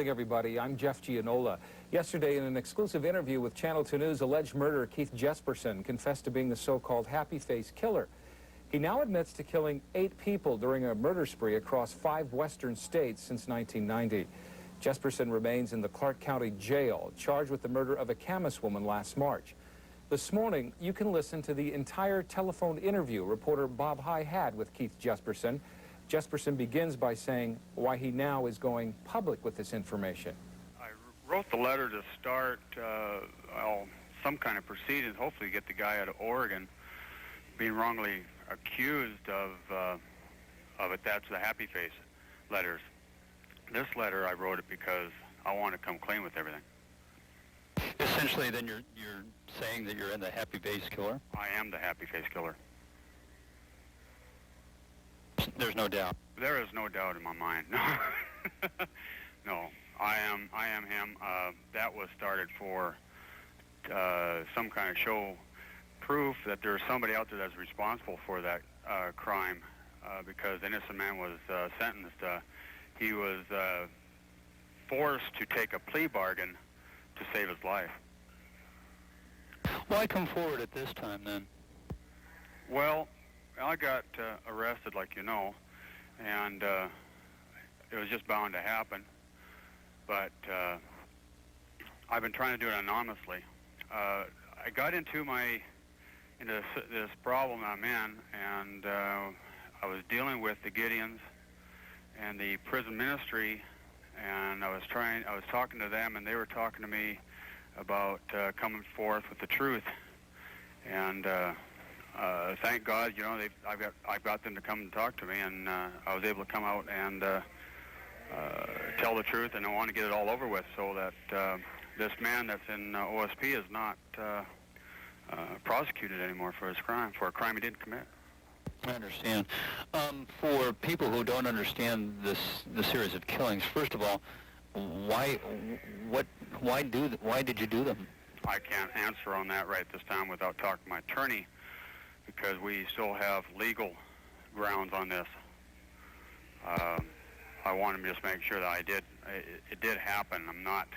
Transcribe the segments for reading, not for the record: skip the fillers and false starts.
morning, everybody. I'm Jeff Gianola. Yesterday, in an exclusive interview with Channel 2 News, alleged murderer Keith Jesperson confessed to being the so-called happy face killer. He now admits to killing 8 people during a murder spree across 5 western states since 1990. Jesperson remains in the Clark County Jail, charged with the murder of a Camas woman last March. This morning, you can listen to the entire telephone interview reporter Bob Heye had with Keith Jesperson. Jesperson begins by saying why he now is going public with this information. I wrote the letter to start some kind of proceedings, hopefully get the guy out of Oregon being wrongly accused of it. That's the happy face letters. This letter, I wrote it because I want to come clean with everything. Essentially, then you're saying that you're in the happy face killer? I am the happy face killer. There's no doubt. There is no doubt in my mind. No, I am him. That was started for some kind of show proof that there's somebody out there that's responsible for that crime, because the innocent man was sentenced. He was forced to take a plea bargain to save his life. Why come forward at this time, then? Well, I got arrested, like you know, and it was just bound to happen. But I've been trying to do it anonymously. I got into this problem I'm in, and I was dealing with the Gideons and the prison ministry, and I was talking to them, and they were talking to me about coming forth with the truth. And thank God, you know, I've got them to come and talk to me, and I was able to come out and tell the truth, and I want to get it all over with, so that this man that's in OSP is not prosecuted anymore for his crime, for a crime he didn't commit. I understand. For people who don't understand the series of killings, first of all, why did you do them? I can't answer on that right this time without talking to my attorney, because we still have legal grounds on this. I want to just make sure that it did happen. I'm not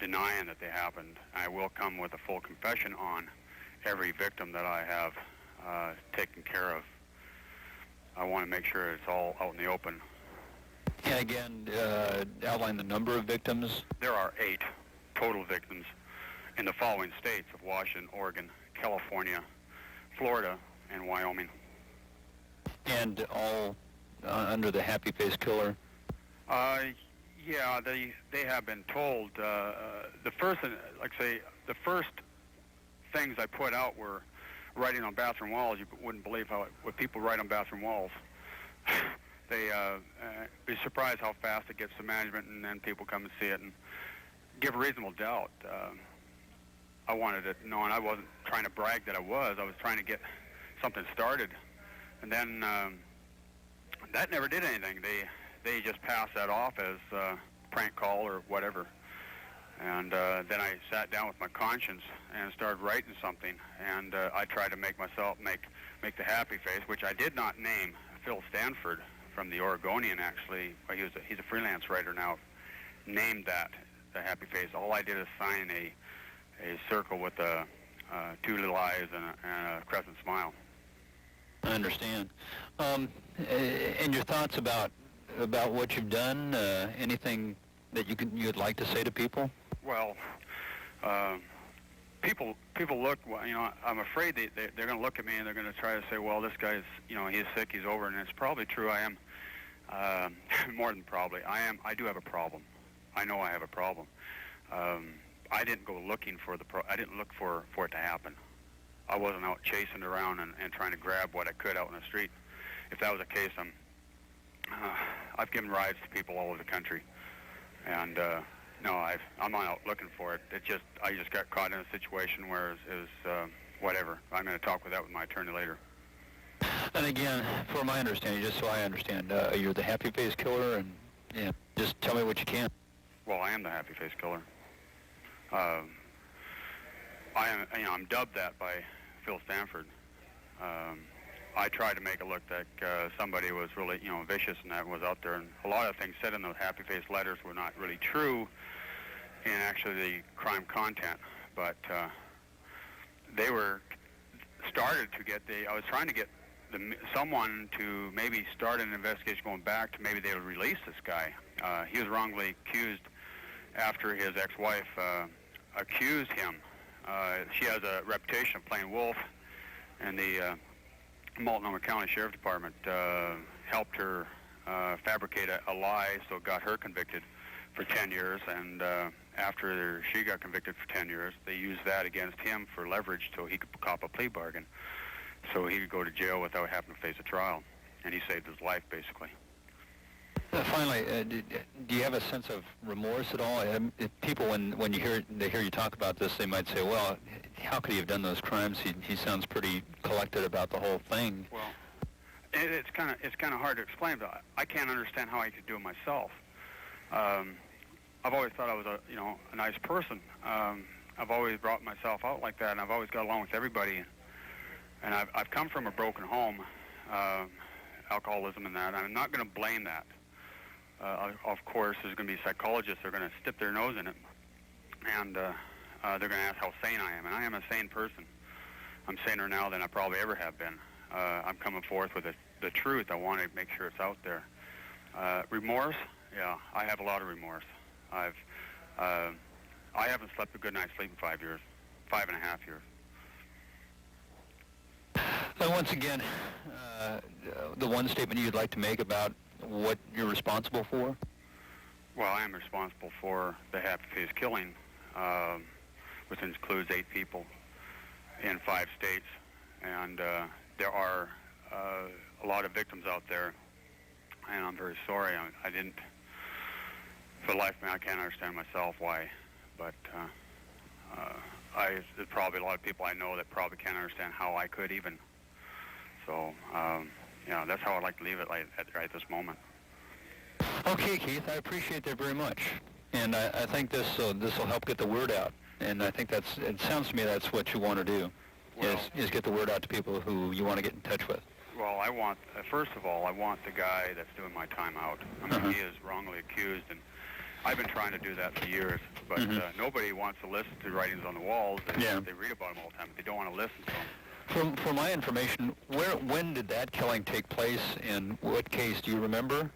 denying that they happened. I will come with a full confession on every victim that I have taken care of. I want to make sure it's all out in the open. And again, outline the number of victims. There are 8 total victims in the following states of Washington, Oregon, California, Florida, and Wyoming. And all under the happy face killer? Yeah, they have been told. The first things I put out were writing on bathroom walls. You wouldn't believe what people write on bathroom walls. They be surprised how fast it gets to management, and then people come and see it and give a reasonable doubt. I wanted it known. I wasn't trying to brag that I was trying to get something started. And then that never did anything. They just passed that off as a prank call or whatever. And then I sat down with my conscience and started writing something. And I tried to make myself make the happy face, which I did not name. Phil Stanford from the Oregonian, actually, he's a freelance writer now, named that the happy face. All I did is sign a circle with 2 little eyes and a crescent smile. I understand. And your thoughts about what you've done? Anything that you'd like to say to people? Well, people look. You know, I'm afraid they're going to look at me and they're going to try to say, well, this guy's, you know, he's sick, he's over, and it's probably true. I am. More than probably. I do have a problem. I know I have a problem. I didn't go looking for I didn't look for it to happen. I wasn't out chasing around and trying to grab what I could out in the street. If that was the case, I've given rides to people all over the country, and no, I'm not out looking for it. I just got caught in a situation where it was whatever. I'm going to talk with my attorney later. And again, for my understanding, just so I understand, you're the happy face killer, and yeah, just tell me what you can. Well, I am the happy face killer. I'm dubbed that by Phil Stanford. I tried to make it look like somebody was really, you know, vicious and that was out there. And a lot of things said in those happy face letters were not really true in actually the crime content. But they were started to get I was trying to get someone to maybe start an investigation going back to maybe they would release this guy. He was wrongly accused after his ex-wife accused him. She has a reputation of playing wolf, and the Multnomah County Sheriff Department helped her fabricate a lie, so got her convicted for 10 years, and after she got convicted for 10 years, they used that against him for leverage so he could cop a plea bargain, so he could go to jail without having to face a trial, and he saved his life, basically. Finally, do you have a sense of remorse at all? If people, when they hear you talk about this, they might say, well, how could he have done those crimes? He sounds pretty collected about the whole thing. Well, it's kind of hard to explain, but I can't understand how I could do it myself. I've always thought I was a nice person. I've always brought myself out like that, and I've always got along with everybody. And I've come from a broken home, alcoholism and that. I'm not going to blame that. Of course, there's going to be psychologists that are going to stick their nose in it, and they're going to ask how sane I am. And I am a sane person. I'm saner now than I probably ever have been. I'm coming forth with the truth. I want to make sure it's out there. Remorse? Yeah, I have a lot of remorse. I haven't slept a good night's sleep in 5 years, 5.5 years. Once again, the one statement you'd like to make about what you're responsible for? Well, I am responsible for the Happy Face killing, which includes 8 people in 5 states. And there are a lot of victims out there, and I'm very sorry. I didn't, for the life of me, I can't understand myself why, but there's probably a lot of people I know that probably can't understand how I could even. So, yeah, that's how I'd like to leave it right this moment. Okay, Keith, I appreciate that very much, and I think this will help get the word out. And I think it sounds to me that's what you want to do, well, is get the word out to people who you want to get in touch with. Well, I want, first of all, I want the guy that's doing my time out. I mean, he is wrongly accused, and I've been trying to do that for years, but nobody wants to listen to writings on the walls. They read about them all the time, but they don't want to listen to them. For my information, when did that killing take place, and what case do you remember?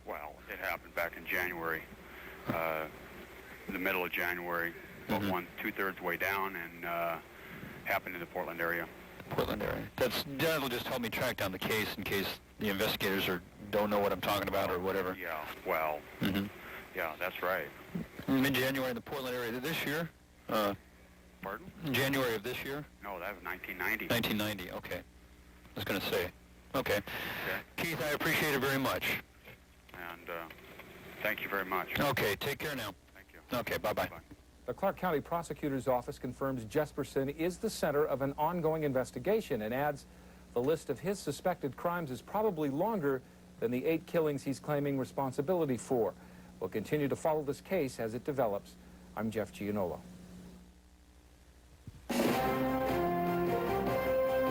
Well, it happened back in January, in the middle of January, about 2/3 way down, and happened in the Portland area. Portland area. That'll just help me track down the case in case the investigators don't know what I'm talking about or whatever. Yeah, well, yeah, that's right. Mid-January in the Portland area this year? Pardon? January of this year? No, that was 1990. 1990, okay. I was going to say. Okay. Keith, I appreciate it very much. And thank you very much. Okay, take care now. Thank you. Okay, bye-bye. The Clark County Prosecutor's Office confirms Jesperson is the center of an ongoing investigation and adds the list of his suspected crimes is probably longer than the 8 killings he's claiming responsibility for. We'll continue to follow this case as it develops. I'm Jeff Gianola.